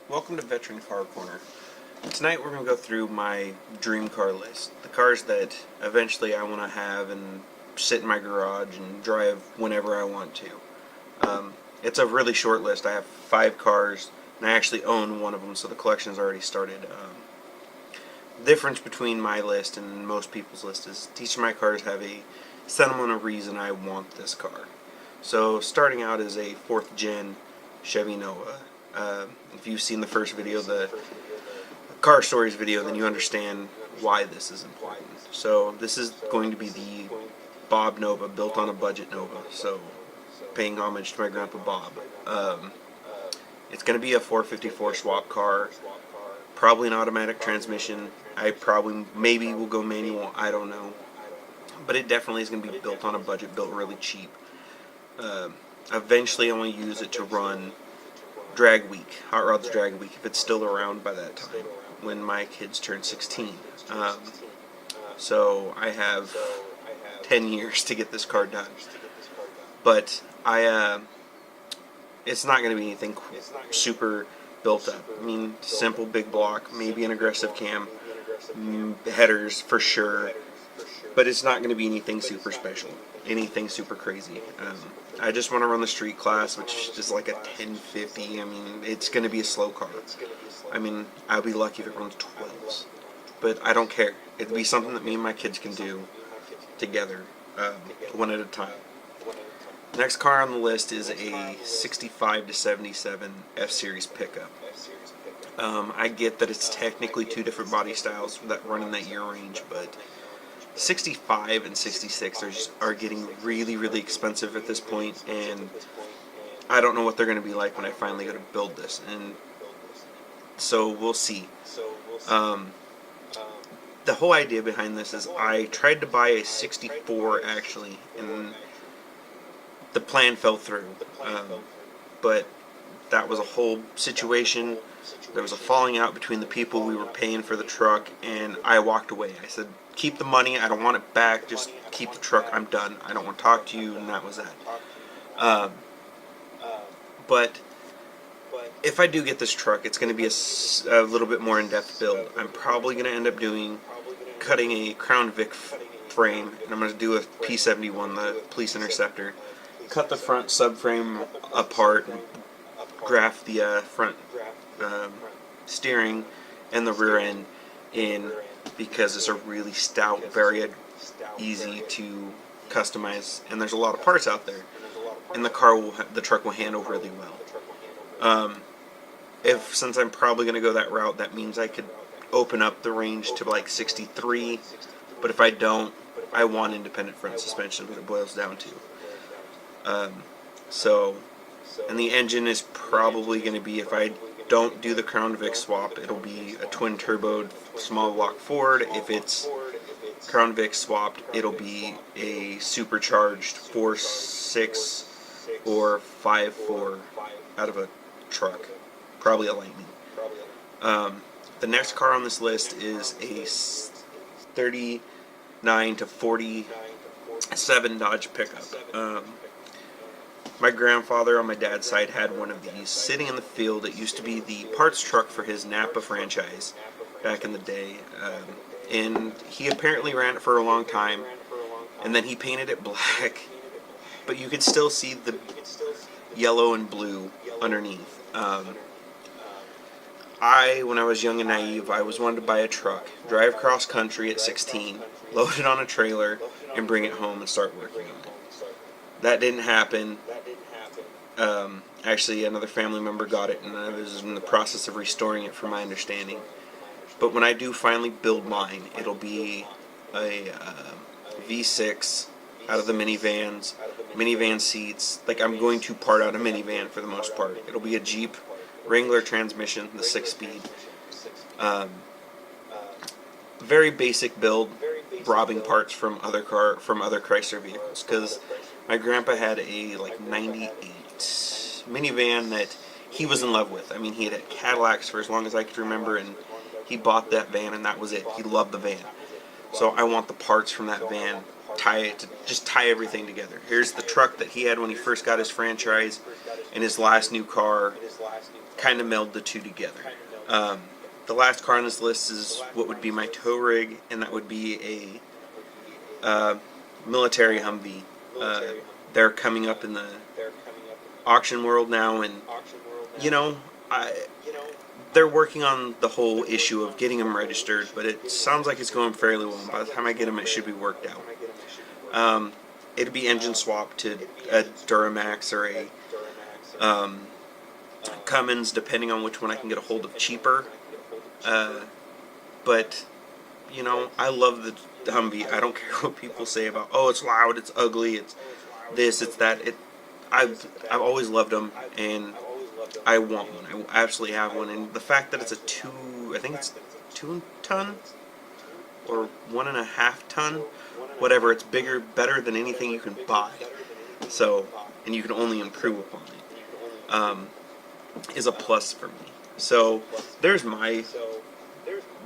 Welcome to Veteran Car Corner. Tonight we're going to go through my dream car list. The cars that eventually I want to have and sit in my garage and drive whenever I want to. It's a really short list. I have 5 cars and I actually own one of them, so the collection has already started. The difference between my list and most people's list is each of my cars have a sentimental reason I want this car. So starting out is a 4th gen Chevy Nova. If you've seen the first video, the car stories video, then you understand why this is important. So this is going to be the Bob Nova, built on a budget Nova, so paying homage to my grandpa Bob. It's going to be a 454 swap car, probably an automatic transmission. I maybe will go manual, I don't know. But it definitely is going to be built on a budget, built really cheap. Eventually I want to use it to run Drag Week, Hot Rods Drag Week, if it's still around by that time, when my kids turn 16. So I have 10 years to get this car done. But it's not going to be anything super built up. I mean, simple big block, maybe an aggressive cam, headers for sure, but it's not going to be anything super special, anything super crazy. I just want to run the street class, which is like a 1050. I mean, it's going to be a slow car. I mean, I'll be lucky if it runs 12s, but I don't care. It'll be something that me and my kids can do together, one at a time. Next car on the list is a 65 to 77 F-Series pickup. I get that it's technically 2 different body styles that run in that year range, but 65 and 66 are getting really expensive at this point, and I don't know what they're going to be like when I finally go to build this, and so we'll see. The whole idea behind this is I tried to buy a 64 actually, and the plan fell through, but that was a whole situation. There was a falling out between the people we were paying for the truck, and I walked away. I said, keep the money, I don't want it back, just keep the truck, I'm done, I don't want to talk to you, and that was that. But if I do get this truck, it's going to be a little bit more in-depth build. I'm probably going to end up cutting a Crown Vic frame, and I'm going to do a P71, the Police Interceptor, cut the front subframe apart, and graft the front steering and the rear end in, because it's a really stout, very easy to customize, and there's a lot of parts out there, and the truck will handle really well. Since I'm probably going to go that route, that means I could open up the range to like 63, but if I don't, I want independent front suspension, what it boils down to. And the engine is probably going to be, if I don't do the Crown Vic swap, it'll be a twin turboed small block Ford. If it's Crown Vic swapped, it'll be a supercharged 4.6 or 5.4 out of a truck, probably a Lightning. The next car on this list is a 39 to 47 Dodge pickup. My grandfather on my dad's side had one of these sitting in the field. It used to be the parts truck for his Napa franchise back in the day, and he apparently ran it for a long time, and then he painted it black, but you could still see the yellow and blue underneath. When I was young and naive, I wanted to buy a truck, drive cross country at 16, load it on a trailer, and bring it home and start working on it. That didn't happen. Actually, another family member got it, and I was in the process of restoring it from my understanding. But when I do finally build mine, it'll be a V6 out of the minivan seats. Like, I'm going to part out a minivan for the most part. It'll be a Jeep Wrangler transmission, the 6-speed. Very basic build, robbing parts from other Chrysler vehicles, because my grandpa had a like 98 minivan that he was in love with. I mean, he had Cadillacs for as long as I could remember, and he bought that van, and that was it. He loved the van. So I want the parts from that van, just tie everything together. Here's the truck that he had when he first got his franchise, and his last new car kind of meld the two together. The last car on this list is what would be my tow rig, and that would be a military Humvee. They're coming up in the auction world now, and you know, they're working on the whole issue of getting them registered, but it sounds like it's going fairly well. And by the time I get them, it should be worked out. It'd be engine swap to a Duramax or a Cummins, depending on which one I can get a hold of cheaper. But you know, I love the Humvee. I don't care what people say about, oh, it's loud, it's ugly, it's this, it's that. I've always loved them, and I want one. I absolutely have one. And the fact that it's I think it's 2 ton or 1.5 ton, whatever. It's bigger, better than anything you can buy. So, and you can only improve upon it. Is a plus for me. So there's my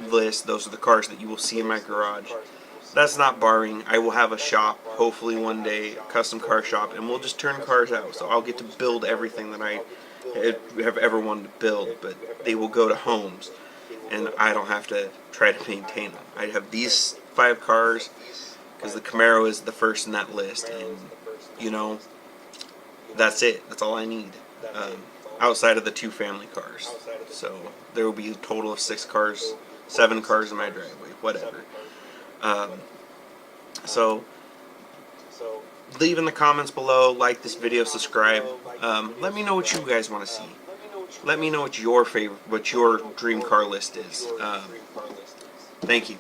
list. Those are the cars that you will see in my garage. That's not barring. I will have a shop, hopefully one day, a custom car shop, and we'll just turn cars out. So I'll get to build everything that I have ever wanted to build, but they will go to homes, and I don't have to try to maintain them. I have these 5 cars because the Camaro is the first in that list, and you know, that's it. That's all I need. Outside of the 2 family cars. So there will be a total of 6 cars, 7 cars in my driveway, whatever. So leave in the comments below, like this video, subscribe. Let me know what you guys want to see. Let me know what your dream car list is. Thank you.